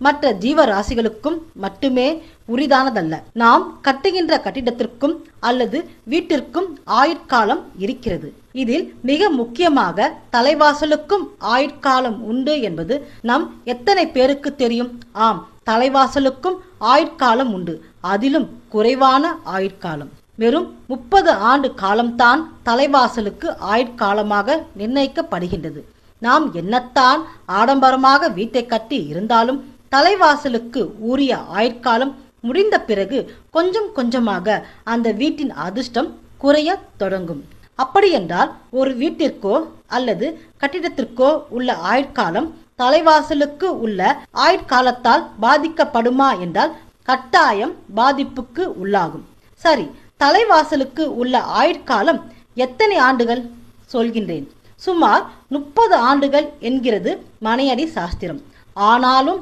மற்ற ஜீவராசிகளுக்கும் மட்டுமே உரிதானதல்ல. நாம் கட்டுகின்ற கட்டிடத்திற்கும் அல்லது வீட்டிற்கும் ஆயுட்காலம் இருக்கிறது. இதில் மிக முக்கியமாக தலைவாசலுக்கும் ஆயுட்காலம் உண்டு என்பது நம் எத்தனை பேருக்கு தெரியும்? ஆம், தலைவாசலுக்கும் ஆயுட்காலம் உண்டு. அதிலும் குறைவான ஆயுட்காலம். வெறும் 30 ஆண்டு காலம்தான் தலைவாசலுக்கு ஆயுட்காலமாக நிர்ணயிக்கப்படுகின்றது. நாம் என்னத்தான் ஆடம்பரமாக வீட்டை கட்டி இருந்தாலும் தலைவாசலுக்கு உரிய ஆயுட்காலம் முடிந்த பிறகு கொஞ்சம் கொஞ்சமாக அந்த வீட்டின் அதிர்ஷ்டம் குறைய தொடங்கும். அப்படியென்றால் ஒரு வீட்டிற்கோ அல்லது கட்டிடத்திற்கோ உள்ள ஆயுட்காலம் தலைவாசலுக்கு உள்ள ஆயுட்காலத்தால் பாதிக்கப்படுமா என்றால் கட்டாயம் பாதிப்புக்கு உள்ளாகும். சரி, தலைவாசலுக்கு உள்ள ஆயுட்காலம் எத்தனை ஆண்டுகள்? சொல்கின்றேன். சுமார் 30 ஆண்டுகள் என்கிறது மனையடி சாஸ்திரம். ஆனாலும்